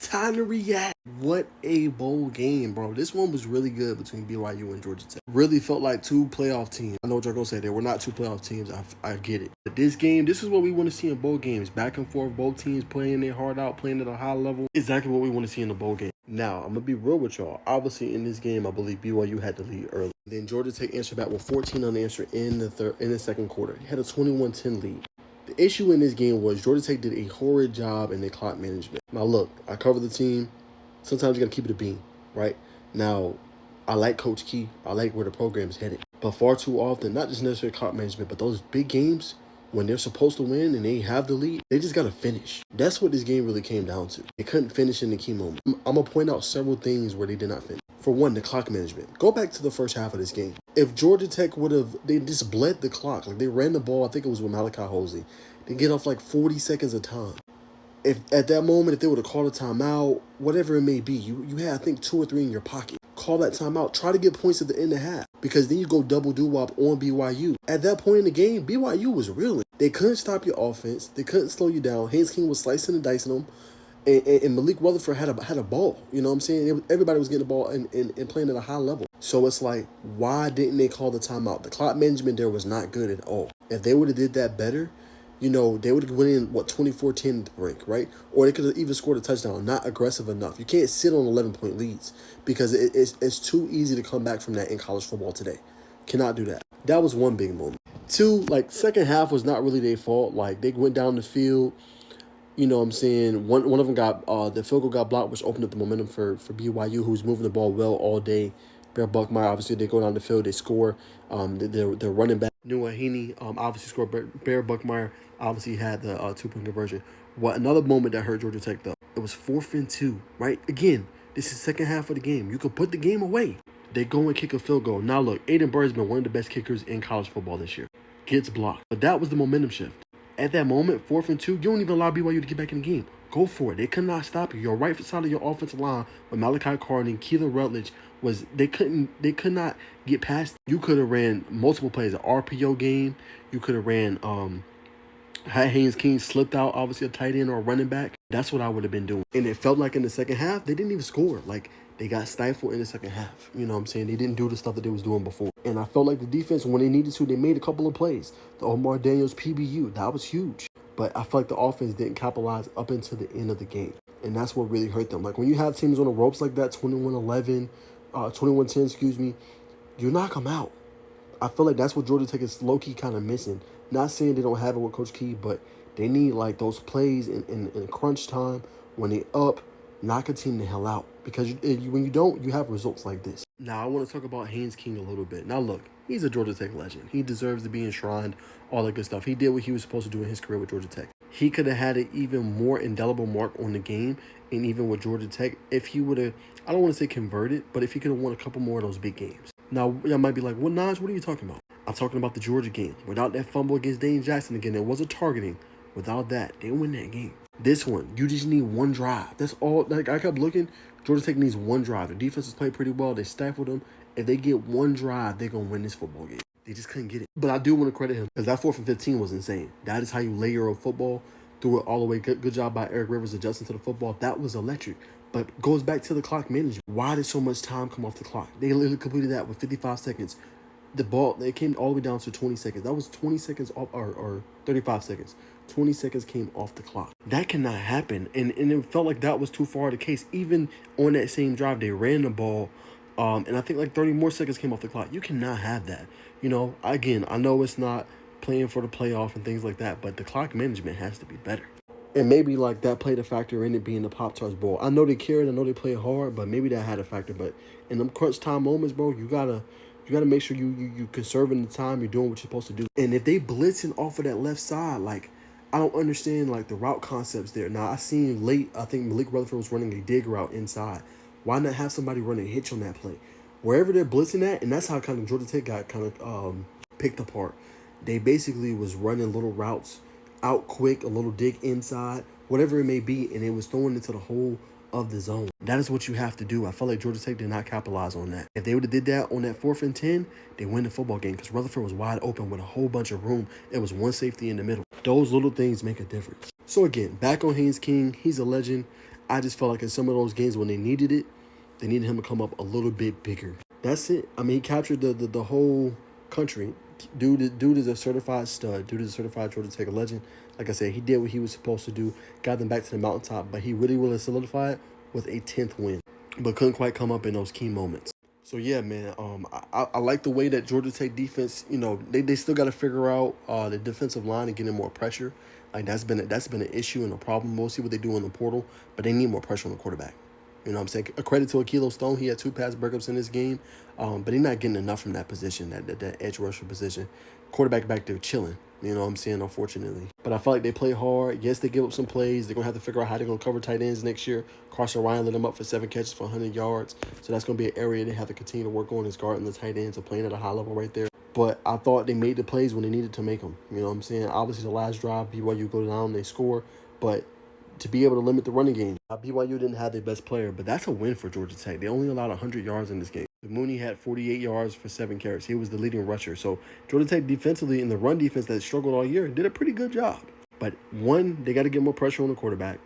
time to react. What a bowl game, bro. This one was really good between BYU and Georgia Tech. Really felt like two playoff teams. I know what y'all gonna say. They were not two playoff teams. I get it. But this game, this is what we want to see in bowl games. Back and forth, both teams playing their heart out, playing at a high level. Exactly what we want to see in the bowl game. Now, I'm going to be real with y'all. Obviously, in this game, I believe BYU had the lead early. Then Georgia Tech answered back with 14 unanswered in the second quarter. They had a 21-10 lead. The issue in this game was Georgia Tech did a horrid job in their clock management. Now, look, I cover the team. Sometimes you got to keep it a bean, right? Now, I like Coach Key. I like where the program is headed. But far too often, not just necessarily clock management, but those big games, when they're supposed to win and they have the lead, they just got to finish. That's what this game really came down to. They couldn't finish in the key moment. I'm going to point out several things where they did not finish. For one, the clock management. Go back to the first half of this game. If Georgia Tech would have, they just bled the clock. Like, they ran the ball, I think it was with Malachi Hosey. They get off like 40 seconds of time. If at that moment, if they would have called a timeout, whatever it may be, you had, I think, 2 or 3 in your pocket. Call that timeout. Try to get points at the end of the half, because then you go double doo-wop on BYU. At that point in the game, BYU was reeling. They couldn't stop your offense. They couldn't slow you down. Haynes King was slicing and dicing them. And Malik Rutherford had a ball. You know what I'm saying? Everybody was getting the ball and playing at a high level. So it's like, why didn't they call the timeout? The clock management there was not good at all. If they would have did that better, you know, they would have went in, 24-10 at the break, right? Or they could have even scored a touchdown. Not aggressive enough. You can't sit on 11-point leads, because it's too easy to come back from that in college football today. Cannot do that. That was one big moment. Two, like, second half was not really their fault. Like, they went down the field. You know what I'm saying? One of them got, the field goal got blocked, which opened up the momentum for BYU, who was moving the ball well all day. Bear Buckmeyer, obviously, they go down the field, they score. They're running back. Nuahini, obviously scored. Bear Buckmeyer obviously had the 2-point conversion. Another moment that hurt Georgia Tech, though, it was 4th and 2, right? Again, this is second half of the game. You could put the game away. They go and kick a field goal. Now, look, Aiden Bird's been one of the best kickers in college football this year. Gets blocked. But that was the momentum shift. At that moment, 4th and 2, you don't even allow BYU to get back in the game. Go for it. They could not stop you. Your right side of your offensive line with Malachi Carney and Keelan Rutledge they could not get past. You could have ran multiple plays, an RPO game. You could have ran Haynes King slipped out, obviously a tight end or a running back. That's what I would have been doing. And it felt like in the second half, they didn't even score. Like, they got stifled in the second half. You know what I'm saying? They didn't do the stuff that they was doing before. And I felt like the defense, when they needed to, they made a couple of plays. The Omar Daniels PBU, that was huge. But I felt like the offense didn't capitalize up until the end of the game. And that's what really hurt them. Like, when you have teams on the ropes like that, 21-11, 21-10, you knock them out. I feel like that's what Georgia Tech is low-key kind of missing. Not saying they don't have it with Coach Key, but they need, like, those plays in crunch time when they up, knock a team the hell out. Because when you don't, you have results like this. Now, I want to talk about Haynes King a little bit. Now, look, he's a Georgia Tech legend. He deserves to be enshrined, all that good stuff. He did what he was supposed to do in his career with Georgia Tech. He could have had an even more indelible mark on the game, and even with Georgia Tech, if he would have, I don't want to say converted, but if he could have won a couple more of those big games. Now, y'all might be like, well, Naj, what are you talking about? I'm talking about the Georgia game. Without that fumble against Dane Jackson again, there was a targeting. Without that, they win that game. This one, you just need one drive. That's all. Like, I kept looking. Georgia Tech needs one drive. The defense has played pretty well. They stifled them. If they get one drive, they're going to win this football game. They just couldn't get it. But I do want to credit him, because that 4th and 15 was insane. That is how you layer a football. Threw it all the way. Good job by Eric Rivers adjusting to the football. That was electric. But goes back to the clock management. Why did so much time come off the clock? They literally completed that with 55 seconds. The ball, it came all the way down to 20 seconds. That was 20 seconds off, or 35 seconds. 20 seconds came off the clock. That cannot happen. And it felt like that was too far the case. Even on that same drive, they ran the ball. And I think like 30 more seconds came off the clock. You cannot have that. You know, again, I know it's not playing for the playoff and things like that, but the clock management has to be better. And maybe like that played a factor in it being the Pop-Tarts Bowl. I know they cared, I know they played hard, but maybe that had a factor. But in them crunch time moments, bro, you gotta make sure you conserving the time, you're doing what you're supposed to do. And if they blitzing off of that left side, like, I don't understand like the route concepts there. Now, I seen late, I think Malik Rutherford was running a dig route inside. Why not have somebody run a hitch on that play? Wherever they're blitzing at, and that's how kind of Georgia Tech got kind of picked apart. They basically was running little routes out quick, a little dig inside, whatever it may be, and it was throwing into the hole of the zone. That is what you have to do. I felt like Georgia Tech did not capitalize on that. If they would have did that on that 4th and 10, they win the football game, because Rutherford was wide open with a whole bunch of room. It was one safety in the middle. Those little things make a difference. So again, back on Haynes King, he's a legend. I just felt like in some of those games when they needed it, they needed him to come up a little bit bigger. That's it. I mean, he captured the whole country. Dude is a certified stud. Dude is a certified Georgia Tech legend. Like I said, he did what he was supposed to do. Got them back to the mountaintop, but he really solidified it with a 10th win. But couldn't quite come up in those key moments. So yeah, man, I like the way that Georgia Tech defense, they still got to figure out the defensive line and getting more pressure. Like that's been an issue and a problem. We'll see what they do in the portal, but they need more pressure on the quarterback. You know what I'm saying? A credit to Akilo Stone. He had 2 pass breakups in this game, but he's not getting enough from that position, that edge rusher position. Quarterback back there chilling. You know what I'm saying? Unfortunately. But I feel like they play hard. Yes, they give up some plays. They're going to have to figure out how they're going to cover tight ends next year. Carson Ryan lit them up for 7 catches for 100 yards. So that's going to be an area they have to continue to work on, is guarding the tight ends and playing at a high level right there. But I thought they made the plays when they needed to make them. You know what I'm saying? Obviously, the last drive, BYU go down, they score. But to be able to limit the running game, BYU didn't have their best player, but that's a win for Georgia Tech. They only allowed 100 yards in this game. Mooney had 48 yards for 7 carries. He was the leading rusher. So Georgia Tech defensively, in the run defense that struggled all year, did a pretty good job. But 1, they got to get more pressure on the quarterback.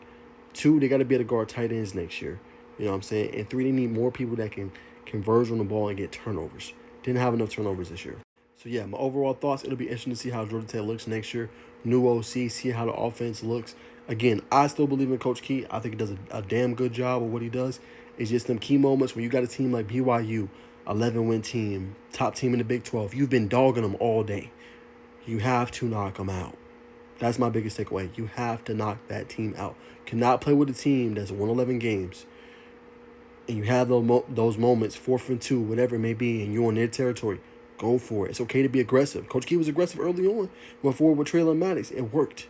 2, they got to be able to guard tight ends next year. You know what I'm saying? And 3, they need more people that can converge on the ball and get turnovers. Didn't have enough turnovers this year. So yeah, my overall thoughts, it'll be interesting to see how Georgia Tech looks next year. New OC, see how the offense looks. Again, I still believe in Coach Key. I think he does a damn good job of what he does. It's just them key moments when you got a team like BYU, 11-win team, top team in the Big 12. You've been dogging them all day. You have to knock them out. That's my biggest takeaway. You have to knock that team out. Cannot play with a team that's won 11 games, and you have those moments, 4th and 2, whatever it may be, and you're on their territory. Go for it. It's okay to be aggressive. Coach Key was aggressive early on. Went forward with Traylon Maddox. It worked.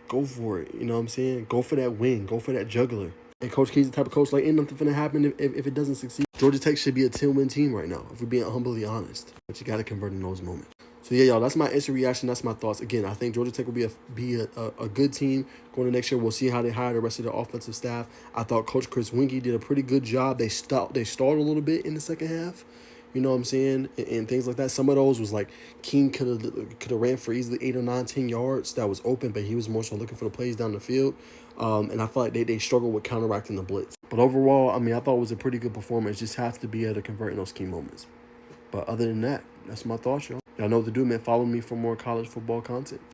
Go for it. You know what I'm saying? Go for that win. Go for that juggler. And Coach Key's the type of coach, like, ain't nothing finna happen if it doesn't succeed. Georgia Tech should be a 10-win team right now, if we're being humbly honest. But you got to convert in those moments. So, yeah, y'all, that's my instant reaction. That's my thoughts. Again, I think Georgia Tech will be a good team going to next year. We'll see how they hire the rest of the offensive staff. I thought Coach Chris Winkie did a pretty good job. They stalled a little bit in the second half. You know what I'm saying? And things like that. Some of those was like King could have ran for easily 8 or 9, 10 yards. That was open, but he was more so looking for the plays down the field. And I feel like they struggled with counteracting the blitz. But overall, I mean, I thought it was a pretty good performance. Just have to be able to convert in those key moments. But other than that, that's my thoughts, y'all. Y'all know what to do, man. Follow me for more college football content.